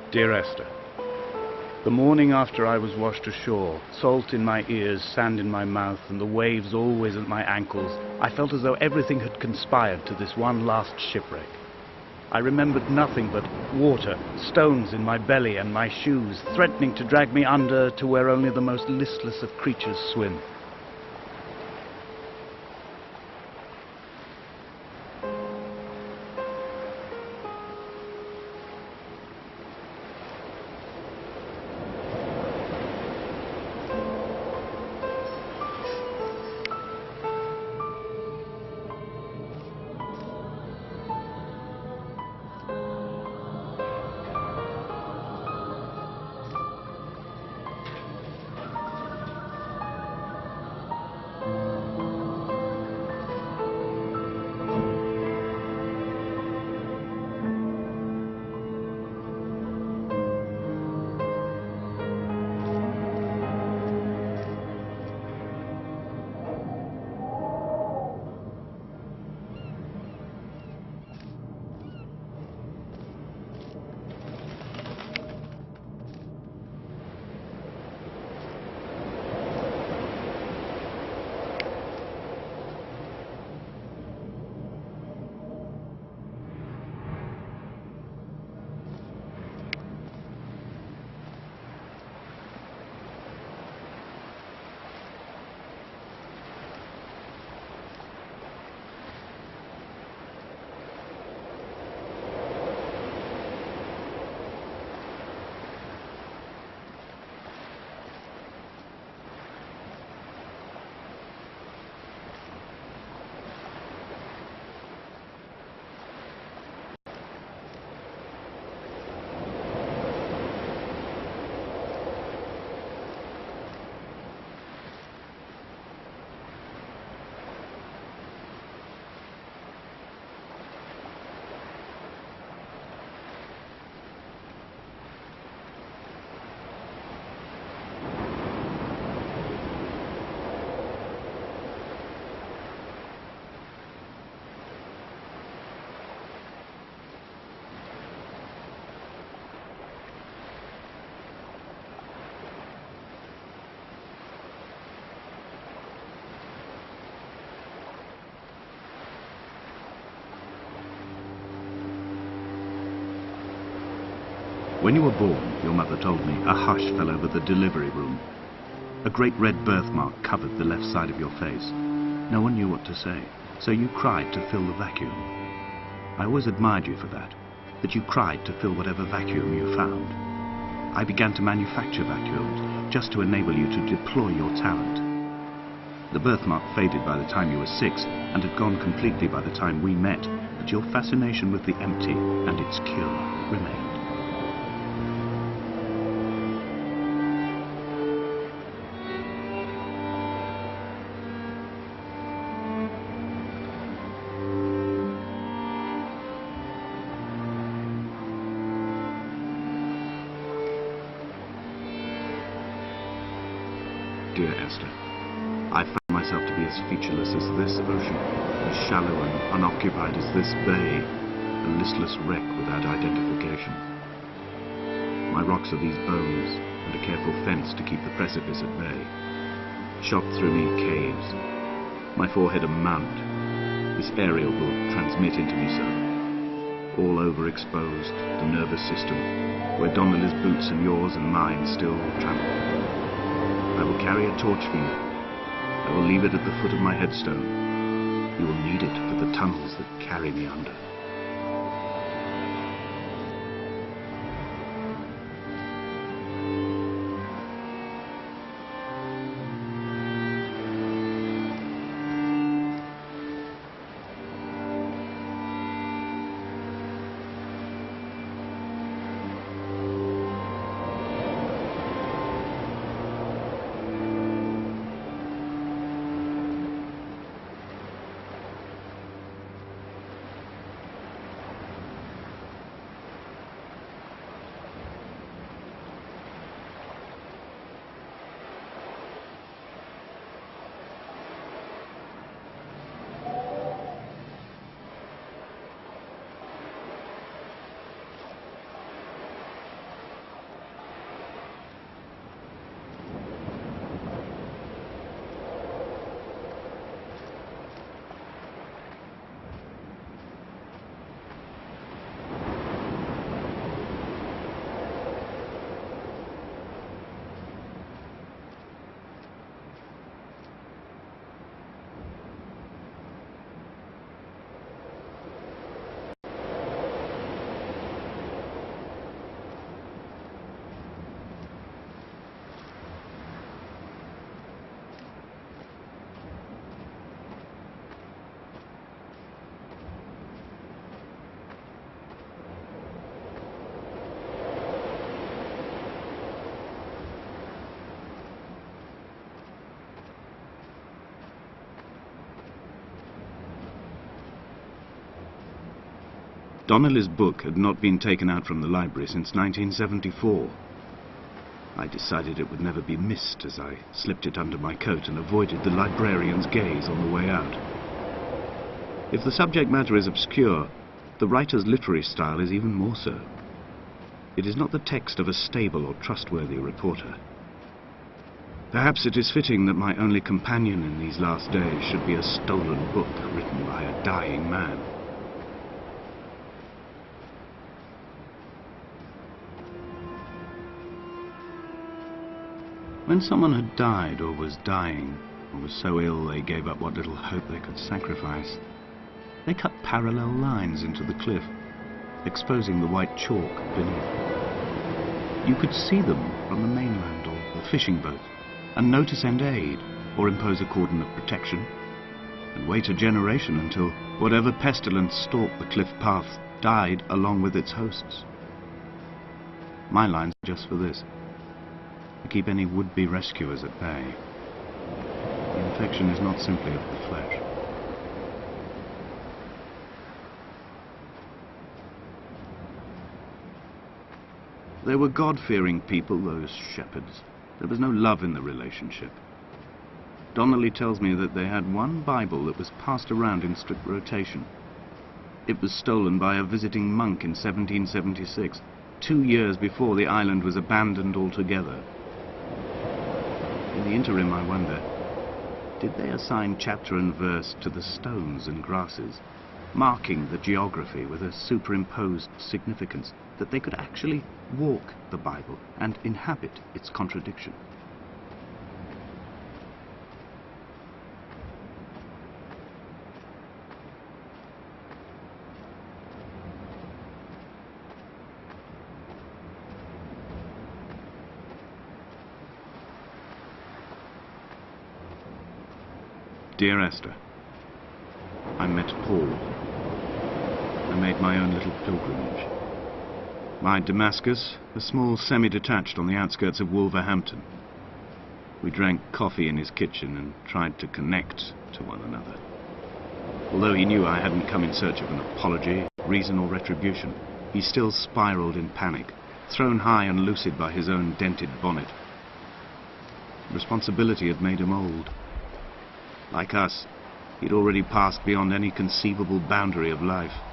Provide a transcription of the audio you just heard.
Dear Esther, the morning after I was washed ashore, salt in my ears, sand in my mouth, and the waves always at my ankles, I felt as though everything had conspired to this one last shipwreck. I remembered nothing but water, stones in my belly and my shoes, threatening to drag me under to where only the most listless of creatures swim. When you were born, your mother told me, a hush fell over the delivery room. A great red birthmark covered the left side of your face. No one knew what to say, so you cried to fill the vacuum. I always admired you for that you cried to fill whatever vacuum you found. I began to manufacture vacuums, just to enable you to deploy your talent. The birthmark faded by the time you were 6, and had gone completely by the time we met, but your fascination with the empty and its cure remained. Dear Esther, I found myself to be as featureless as this ocean, as shallow and unoccupied as this bay, a listless wreck without identification. My rocks are these bones, and a careful fence to keep the precipice at bay. Shot through me caves, my forehead a mount. This aerial will transmit into me so. All overexposed, the nervous system, where Donnelly's boots and yours and mine still trample. I will carry a torch for you. I will leave it at the foot of my headstone. You will need it for the tunnels that carry me under. Donnelly's book had not been taken out from the library since 1974. I decided it would never be missed as I slipped it under my coat and avoided the librarian's gaze on the way out. If the subject matter is obscure, the writer's literary style is even more so. It is not the text of a stable or trustworthy reporter. Perhaps it is fitting that my only companion in these last days should be a stolen book written by a dying man. When someone had died or was dying, or was so ill they gave up what little hope they could sacrifice, they cut parallel lines into the cliff, exposing the white chalk beneath. You could see them from the mainland or the fishing boat, and know to send aid, or impose a cordon of protection, and wait a generation until whatever pestilence stalked the cliff path died along with its hosts. My lines are just for this, to keep any would-be rescuers at bay. The infection is not simply of the flesh. They were God-fearing people, those shepherds. There was no love in the relationship. Donnelly tells me that they had one Bible that was passed around in strict rotation. It was stolen by a visiting monk in 1776, 2 years before the island was abandoned altogether. In the interim, I wonder, did they assign chapter and verse to the stones and grasses, marking the geography with a superimposed significance, that they could actually walk the Bible and inhabit its contradiction? Dear Esther, I met Paul. I made my own little pilgrimage. My Damascus, a small semi-detached on the outskirts of Wolverhampton. We drank coffee in his kitchen and tried to connect to one another. Although he knew I hadn't come in search of an apology, reason or retribution, he still spiraled in panic, thrown high and lucid by his own dented bonnet. Responsibility had made him old. Like us, he'd already passed beyond any conceivable boundary of life.